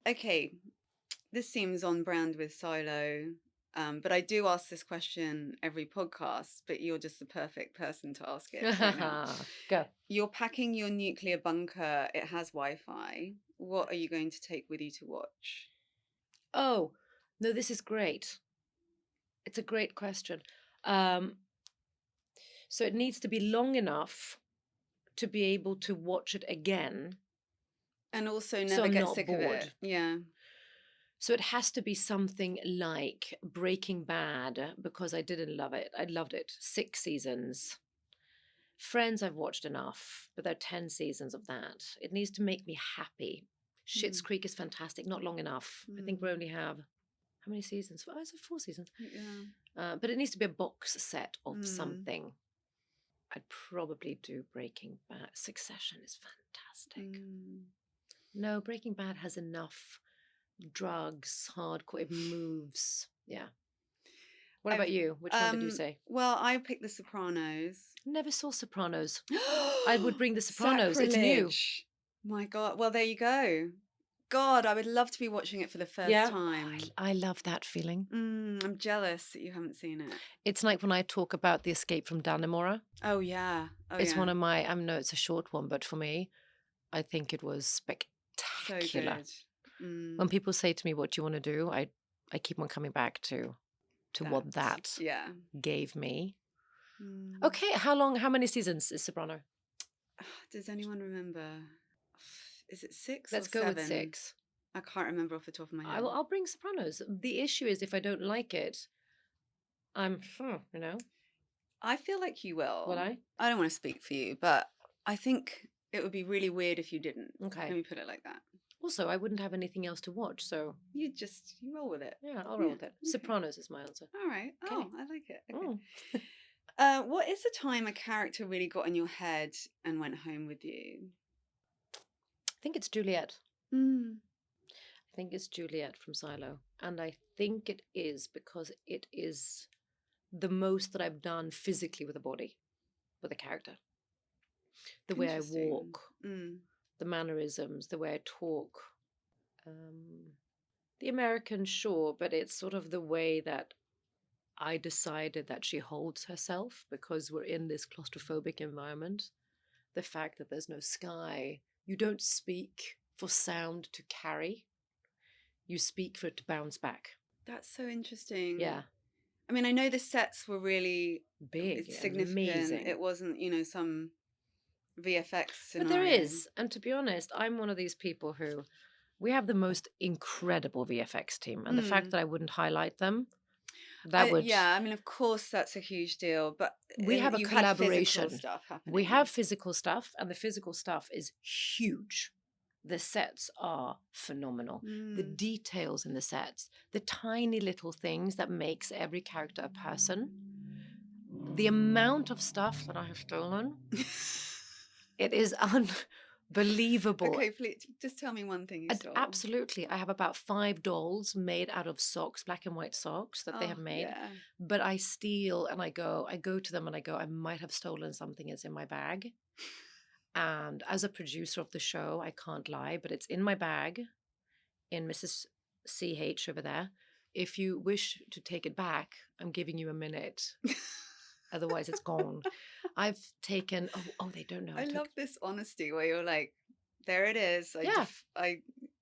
Okay, this seems on brand with Silo, but I do ask this question every podcast, but you're just the perfect person to ask it right now. Go. You're packing your nuclear bunker. It has Wi-Fi. What are you going to take with you to watch? Oh, no, this is great. It's a great question. Um, so it needs to be long enough to be able to watch it again. And also So never I'm get not sick of bored. it. Yeah. So it has to be something like Breaking Bad because I didn't love it. I loved it. 6 seasons. Friends, I've watched enough, but there are 10 seasons of that. It needs to make me happy. Schitt's Mm. Creek is fantastic, not long enough. I think we only have, how many seasons? Oh, it's 4 seasons. Yeah. But it needs to be a box set of Mm. something. I'd probably do Breaking Bad. Succession is fantastic. No, Breaking Bad has enough drugs, hardcore, it moves. Yeah. What about you? Which one did you say? Well, I picked The Sopranos. Never saw Sopranos. I would bring The Sopranos. It's new. Sacrilege. My God. Well, there you go. God, I would love to be watching it for the first Yeah. time. I love that feeling. I'm jealous that you haven't seen it. It's like when I talk about The Escape from Dannemora. Oh, yeah. It's one of my, I know it's a short one, but for me, I think it was spectacular. So good. When people say to me, what do you want to do? I keep on coming back to what that gave me. Okay, how many seasons is Soprano? Does anyone remember? Is it 6 Let's or go 7? with 6. I can't remember off the top of my head. I'll bring Sopranos. The issue is if I don't like it, I'm, I feel like you will. Will I? I don't want to speak for you, but I think it would be really weird if you didn't. Okay. Let me put it like that. Also, I wouldn't have anything else to watch, so... You roll with it. Yeah, I'll roll with it. Okay. Sopranos is my answer. All right. Okay. Oh, I like it. Okay. What is the time a character really got in your head and went home with you? I think it's Juliet. I think it's Juliet from Silo. And I think it is because it is the most that I've done physically with a body, with a character. The way I walk, the mannerisms, the way I talk. The American, sure, but it's sort of the way that I decided that she holds herself because we're in this claustrophobic environment. The fact that there's no sky, you don't speak for sound to carry. You speak for it to bounce back. That's so interesting. Yeah. I mean, I know the sets were really big, significant. amazing. It wasn't, some VFX scenario. But there is. And to be honest, I'm one of these people who, we have the most incredible VFX team. And the fact that I wouldn't highlight them, yeah, I mean, of course, that's a huge deal. But we have a collaboration. Stuff happening. We have physical stuff, and the physical stuff is huge. The sets are phenomenal. The details in the sets, the tiny little things that makes every character a person. The amount of stuff that I have stolen, it is unbelievable. Okay, please, just tell me one thing you stole. Absolutely. I have about 5 dolls made out of socks, black and white socks that they have made. Yeah. But I steal and I go to them and I go, I might have stolen something that's in my bag. And as a producer of the show, I can't lie, but it's in my bag in Mrs. CH over there. If you wish to take it back, I'm giving you a minute. Otherwise, it's gone. I've taken, they don't know. I love this honesty where you're like, there it is.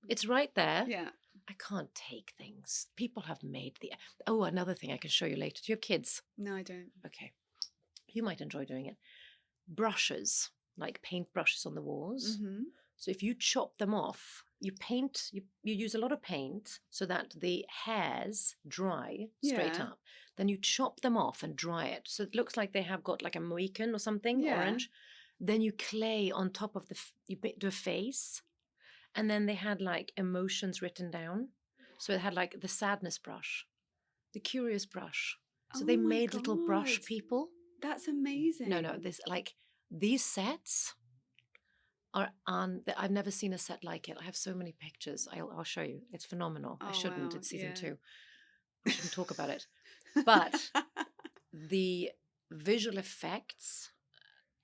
It's right there. Yeah. I can't take things. People have made another thing I can show you later. Do you have kids? No, I don't. Okay. You might enjoy doing it. Brushes. Like paint brushes on the walls. So if you chop them off, you use a lot of paint so that the hairs dry straight up. Then you chop them off and dry it. So it looks like they have got like a Mohican or something, orange. Then you clay on top of you do a face. And then they had like emotions written down. So it had like the sadness brush, the curious brush. So they made little brush people. That's amazing. No, these sets are I've never seen a set like it. I have so many pictures. I'll show you. It's phenomenal. I shouldn't. Wow. It's season 2. I shouldn't talk about it. But the visual effects,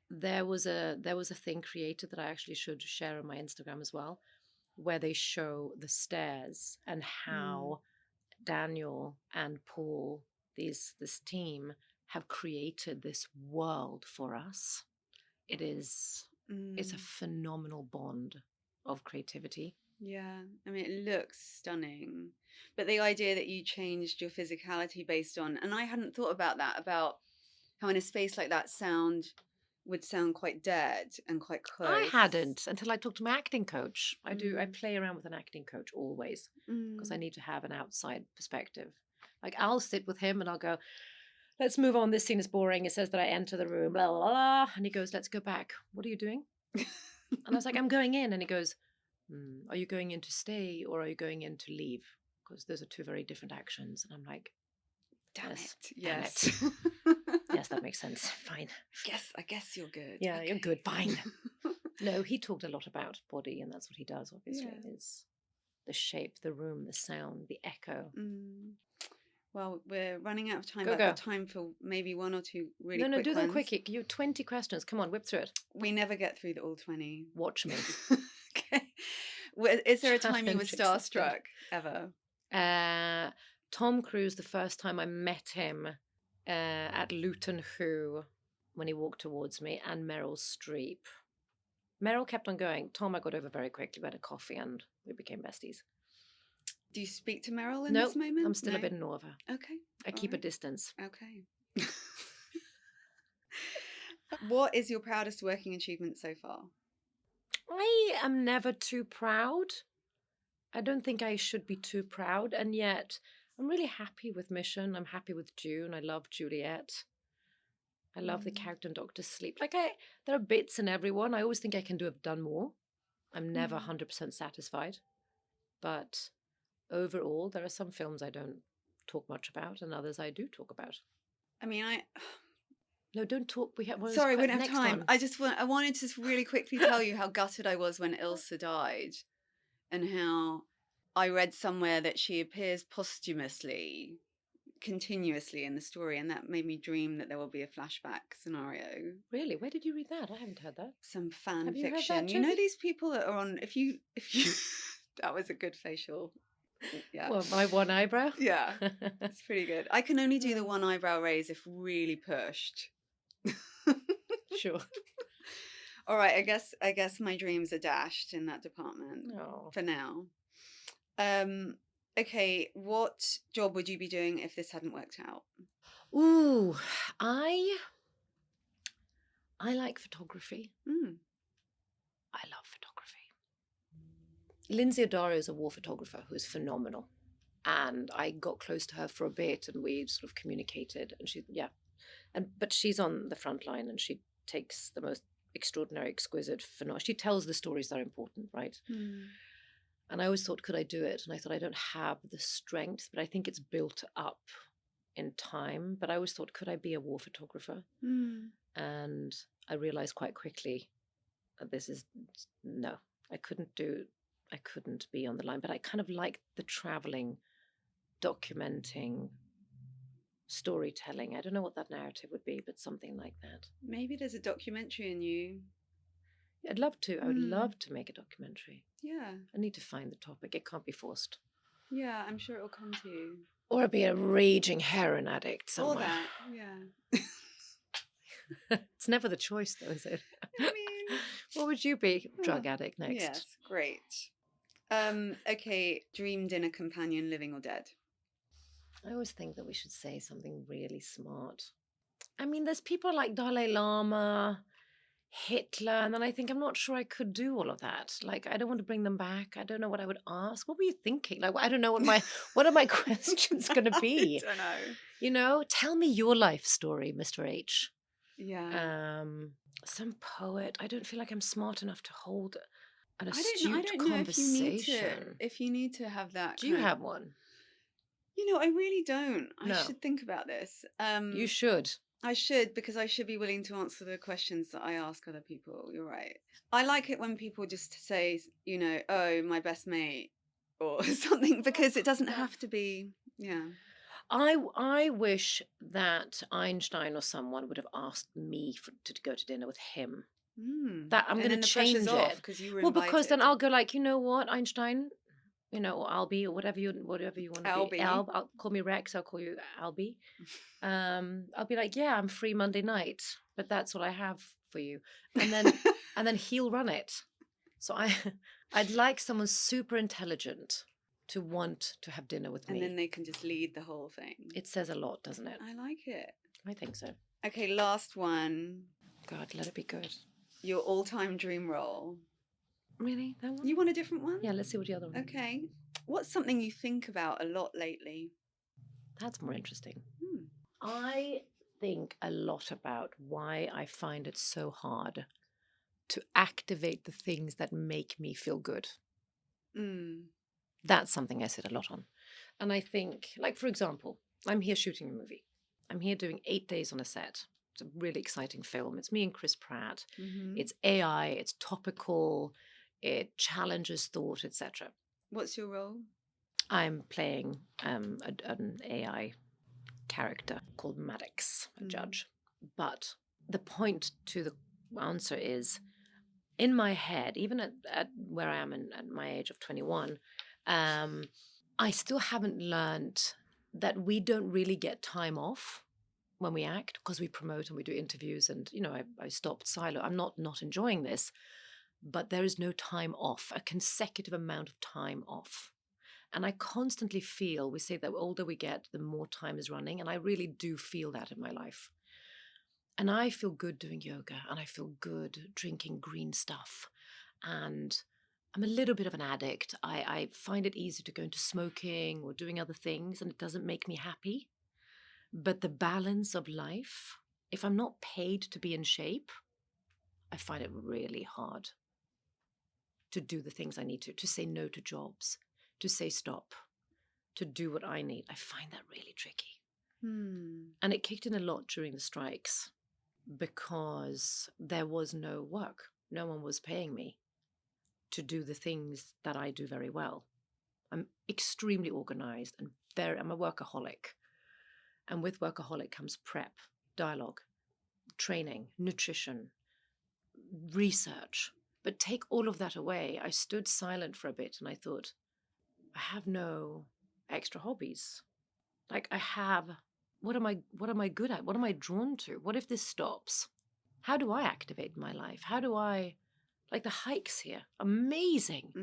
there was a thing created that I actually should share on my Instagram as well. where they show the stairs and how Daniel and Paul, this team, have created this world for us. It's a phenomenal bond of creativity. Yeah, I mean, it looks stunning. But the idea that you changed your physicality based on, and I hadn't thought about that, about how in a space like that sound would sound quite dead and quite close. I hadn't until I talked to my acting coach. I play around with an acting coach always because I need to have an outside perspective. Like I'll sit with him and I'll go, let's move on. This scene is boring. It says that I enter the room, blah, blah, blah. And he goes, let's go back. What are you doing? And I was like, I'm going in. And he goes, are you going in to stay or are you going in to leave? Because those are two very different actions. And I'm like, damn yes, it. Yes. Yes, that makes sense. Fine. I guess you're good. Yeah, okay. You're good. Fine. No, he talked a lot about body, and that's what he does, obviously, is the shape, the room, the sound, the echo. Well, we're running out of time. I've got time for maybe one or two really quick No, do them ones. quickly. You 20 questions. Come on, whip through it. We never get through all 20. Watch me. Okay. Is there a time you were starstruck ever? Tom Cruise, the first time I met him at Luton Hoo when he walked towards me, and Meryl Streep. Meryl kept on going. Tom I got over very quickly. We had a coffee and we became besties. Do you speak to Meryl in this moment? I'm still a bit in awe of her. Okay. I keep a distance. Okay. What is your proudest working achievement so far? I am never too proud. I don't think I should be too proud. And yet I'm really happy with Mission. I'm happy with June. I love Juliet. I love the character in Dr. Sleep. Like there are bits in everyone. I always think I can have done more. I'm never 100% satisfied. But overall, there are some films I don't talk much about and others I do talk about. I mean, No, don't talk. We don't have time. I wanted to really quickly tell you how gutted I was when Ilsa died and how I read somewhere that she appears posthumously, continuously in the story, and that made me dream that there will be a flashback scenario. Really? Where did you read that? I haven't heard that. Some fan fiction. You know these people that are on, if you that was a good facial. Yeah. Well, my one eyebrow? Yeah. It's pretty good. I can only do the one eyebrow raise if really pushed. Sure. All right, I guess my dreams are dashed in that department for now. Okay, what job would you be doing if this hadn't worked out? Ooh, I like photography. I love photography. Lindsay O'Dara is a war photographer who is phenomenal. And I got close to her for a bit and we sort of communicated. And but she's on the front line and she takes the most extraordinary, exquisite, phenomenal. She tells the stories that are important, right? And I always thought, could I do it? And I thought, I don't have the strength, but I think it's built up in time. But I always thought, could I be a war photographer? And I realized quite quickly that no, I couldn't be on the line. But I kind of like the traveling, documenting, storytelling. I don't know what that narrative would be, but something like that. Maybe there's a documentary in you. I'd love to. I would love to make a documentary. Yeah. I need to find the topic. It can't be forced. Yeah, I'm sure it'll come to you. Or I'd be a raging heroin addict somewhere. Or that, yeah. It's never the choice, though, is it? I mean... What would you be? Drug addict next. Yes, great. Okay, dream dinner companion, living or dead? I always think that we should say something really smart. I mean, there's people like Dalai Lama, Hitler, and then I think I'm not sure I could do all of that. Like, I don't want to bring them back. I don't know what I would ask. What were you thinking? Like, I don't know what are my questions going to be? I don't know. You know, tell me your life story, Mr. H. Yeah. Some poet. I don't feel like I'm smart enough to hold an astute conversation. If you need to have that. Do you have one? You know, I really don't. I should think about this. You should. I should, because I should be willing to answer the questions that I ask other people. You're right. I like it when people just say, you know, oh, my best mate or something, because it doesn't have to be, yeah. I wish that Einstein or someone would have asked me to go to dinner with him. That I'm going to change it. Because you were Well, invited. because then I'll go like, you know what, Einstein, or Albie, or whatever you want to be. I'll call me Rex. I'll call you Albie. I'll be like, yeah, I'm free Monday night, but that's what I have for you. And then he'll run it. So I'd like someone super intelligent to want to have dinner with me. And then they can just lead the whole thing. It says a lot, doesn't it? I like it. I think so. Okay, last one. God, let it be good. Your all-time dream role. Really? That one? You want a different one? Yeah, let's see what the other one. Okay. What's something you think about a lot lately? That's more interesting. I think a lot about why I find it so hard to activate the things that make me feel good. That's something I sit a lot on. And I think, like, for example, I'm here shooting a movie. I'm here doing 8 days on a set. It's a really exciting film. It's me and Chris Pratt. It's AI. It's topical. It challenges thought, etc. What's your role? I'm playing an AI character called Maddox, a judge. But the point to the answer is, in my head, even at where I am at my age of 21, I still haven't learned that we don't really get time off when we act, because we promote and we do interviews, and I stopped silo. I'm not enjoying this, but there is no time off, a consecutive amount of time off. And I constantly feel, we say that the older we get, the more time is running, and I really do feel that in my life. And I feel good doing yoga, and I feel good drinking green stuff, and I'm a little bit of an addict. I find it easy to go into smoking or doing other things, and it doesn't make me happy. But the balance of life, if I'm not paid to be in shape, I find it really hard to do the things I need to say no to jobs, to say stop, to do what I need. I find that really tricky. And it kicked in a lot during the strikes because there was no work. No one was paying me to do the things that I do very well. I'm extremely organized and I'm a workaholic. And with workaholic comes prep, dialogue, training, nutrition, research. But take all of that away. I stood silent for a bit and I thought, I have no extra hobbies. Like what am I good at? What am I drawn to? What if this stops? How do I activate my life? How do I, like the hikes here, amazing.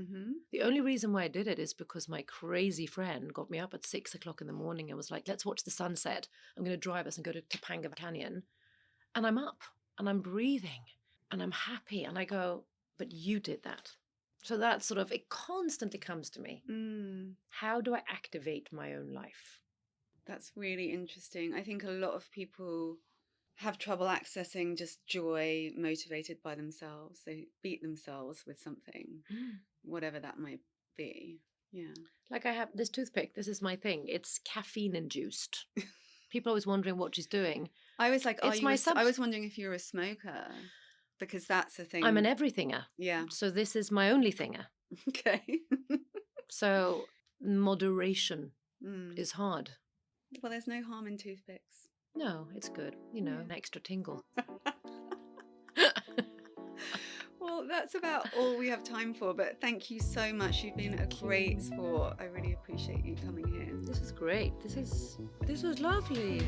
The only reason why I did it is because my crazy friend got me up at 6 o'clock in the morning and was like, let's watch the sunset. I'm going to drive us and go to Topanga Canyon. And I'm up and I'm breathing and I'm happy. And I go, but you did that. So that sort of, it constantly comes to me. How do I activate my own life? That's really interesting. I think a lot of people have trouble accessing just joy motivated by themselves. They beat themselves with something, whatever that might be. Yeah. Like I have this toothpick. This is my thing. It's caffeine induced. People are always wondering what she's doing. I was like, I was wondering if you're a smoker, because that's the thing. I'm an everythinger. Yeah. So this is my only thinger. Okay. So moderation is hard. Well, there's no harm in toothpicks. No, it's good. An extra tingle. Well, that's about all we have time for, but thank you so much. You've been a great sport. I really appreciate you coming here. This is great. This was lovely.